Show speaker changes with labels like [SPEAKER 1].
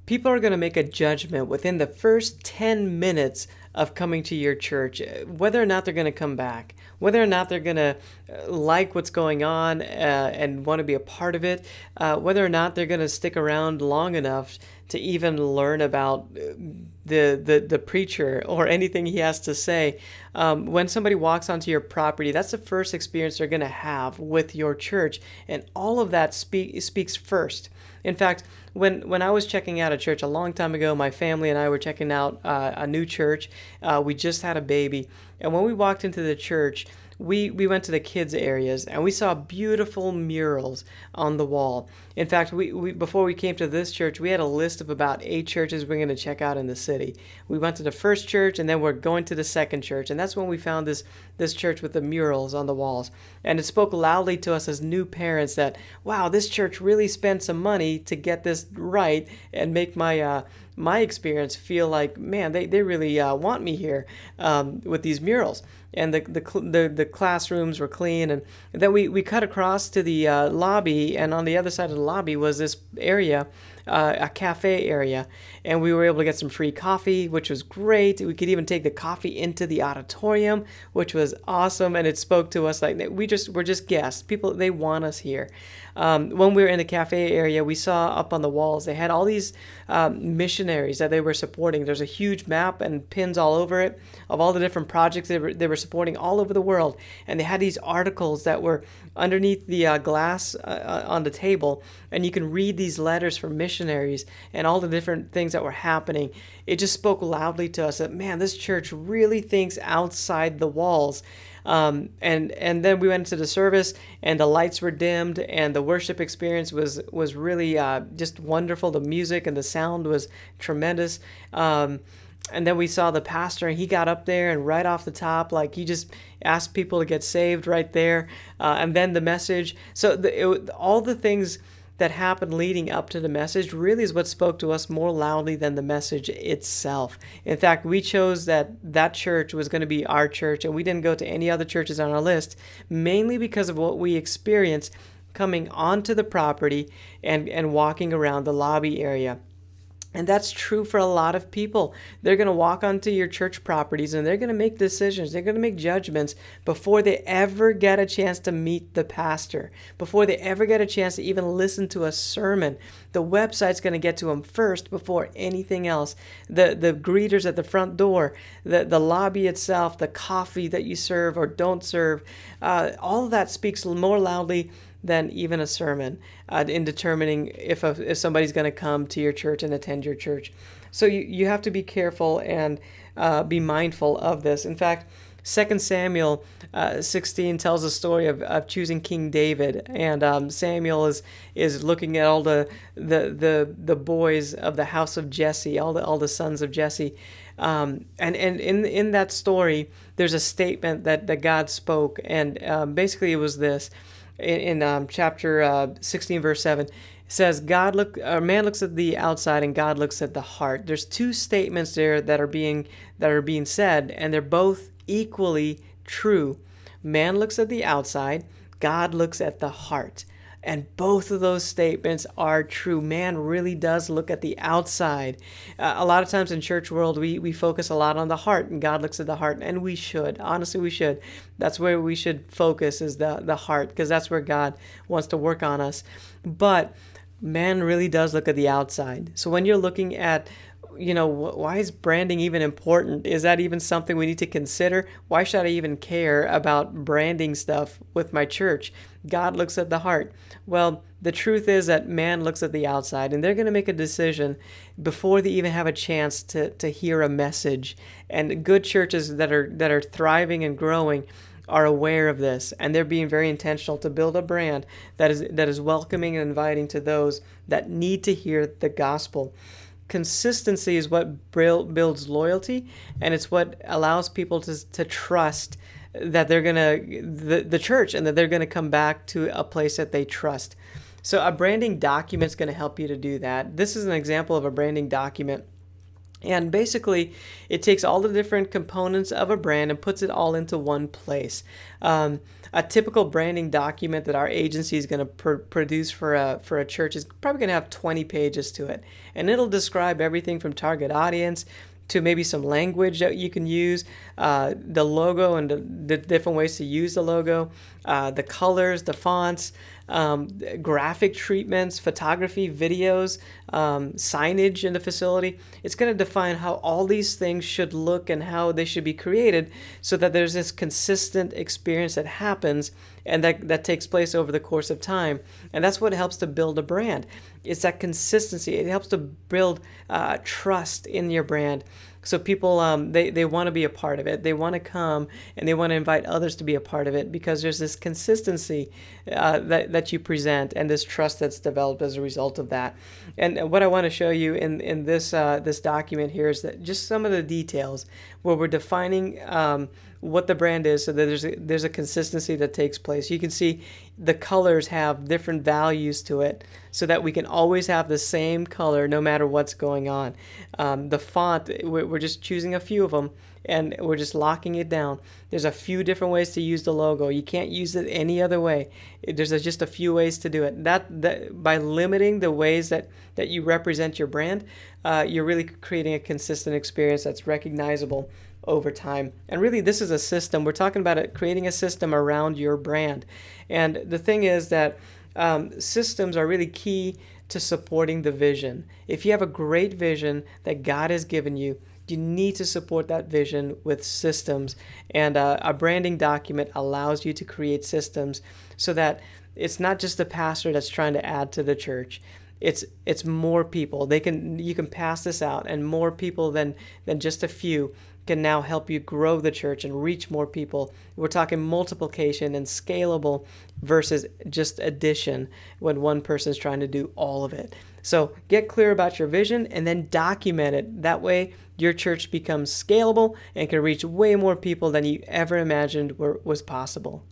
[SPEAKER 1] People are going to make a judgment within the first 10 minutes of coming to your church, whether or not they're going to come back, whether or not they're going to like what's going on and want to be a part of it, whether or not they're going to stick around long enough to even learn about the preacher or anything he has to say. When somebody walks onto your property, that's the first experience they're going to have with your church, and all of that speaks first. In fact, when I was checking out a church a long time ago, my family and I were checking out a new church. We just had a baby. And when we walked into the church, we went to the kids areas and we saw beautiful murals on the wall. In fact, we before we came to this church, we had a list of about 8 churches we're going to check out in the city. We went to the first church and then we're going to the second church. And that's when we found this church with the murals on the walls. And it spoke loudly to us as new parents that, wow, this church really spent some money to get this right and make my experience feel like, man, they really want me here with these murals. And the classrooms were clean, and then we cut across to the lobby, and on the other side of the lobby was this area, a cafe area, and we were able to get some free coffee, which was great. We could even take the coffee into the auditorium, which was awesome, and it spoke to us like we're just guests. People, they want us here. When we were in the cafe area, we saw up on the walls they had all these missionaries that they were supporting. There's a huge map and pins all over it of all the different projects they were supporting all over the world, and they had these articles that were underneath the glass on the table, and you can read these letters from missionaries and all the different things that were happening. It just spoke loudly to us that, man, this church really thinks outside the walls. And then we went into the service, and the lights were dimmed, and the worship experience was really just wonderful. The music and the sound was tremendous. And then we saw the pastor, and he got up there, and right off the top, like, he just asked people to get saved right there. And then the message. So all the things that happened leading up to the message really is what spoke to us more loudly than the message itself. In fact, we chose that church was going to be our church, and we didn't go to any other churches on our list, mainly because of what we experienced coming onto the property and walking around the lobby area. And that's true for a lot of people. They're going to walk onto your church properties and they're going to make decisions. They're going to make judgments before they ever get a chance to meet the pastor, before they ever get a chance to even listen to a sermon. The website's going to get to them first before anything else. The greeters at the front door, the lobby itself, the coffee that you serve or don't serve, all of that speaks more loudly than even a sermon in determining if somebody's going to come to your church and attend your church. So you have to be careful and be mindful of this. In fact, 2 Samuel 16 tells the story of choosing King David, and Samuel is looking at all the boys of the house of Jesse, all the sons of Jesse. And in that story, there's a statement that God spoke, and basically it was this. In chapter 16, verse 7, it says, man looks at the outside and God looks at the heart. There's 2 statements there that are being said, and they're both equally true. Man looks at the outside, God looks at the heart. And both of those statements are true. Man really does look at the outside. A lot of times in church world, we focus a lot on the heart, and God looks at the heart, and we should. Honestly, we should. That's where we should focus, is the heart, because that's where God wants to work on us. But man really does look at the outside. So when you're looking at, why is branding even important? Is that even something we need to consider? Why should I even care about branding stuff with my church? God looks at the heart. Well, the truth is that man looks at the outside, and they're going to make a decision before they even have a chance to hear a message. And good churches that are thriving and growing are aware of this, and they're being very intentional to build a brand that is welcoming and inviting to those that need to hear the gospel. Consistency is what builds loyalty, and it's what allows people to trust that they're gonna the church, and that they're gonna come back to a place that they trust. So a branding document is going to help you to do that. This is an example of a branding document. And basically, it takes all the different components of a brand and puts it all into one place. A typical branding document that our agency is going to produce for a church is probably going to have 20 pages to it, and it'll describe everything from target audience to maybe some language that you can use, the logo and the different ways to use the logo, the colors, the fonts, graphic treatments, photography, videos, signage in the facility. It's going to define how all these things should look and how they should be created so that there's this consistent experience that happens and that takes place over the course of time. And that's what helps to build a brand. It's that consistency. It helps to build trust in your brand. So people, they want to be a part of it. They want to come and they want to invite others to be a part of it because there's this consistency that you present and this trust that's developed as a result of that. And what I want to show you in this document here is that just some of the details where we're defining what the brand is so that there's a consistency that takes place. You can see the colors have different values to it so that we can always have the same color no matter what's going on. The font, we're just choosing a few of them and we're just locking it down. There's a few different ways to use the logo. You can't use it any other way. There's just a few ways to do it. That by limiting the ways that you represent your brand, you're really creating a consistent experience that's recognizable over time. And really, this is a system. We're talking about it, creating a system around your brand. And the thing is that systems are really key to supporting the vision. If you have a great vision that God has given you, you need to support that vision with systems. And a branding document allows you to create systems so that it's not just the pastor that's trying to add to the church. It's more people. You can pass this out, and more people than just a few can now help you grow the church and reach more people. We're talking multiplication and scalable versus just addition when one person is trying to do all of it. So get clear about your vision and then document it. That way your church becomes scalable and can reach way more people than you ever imagined was possible.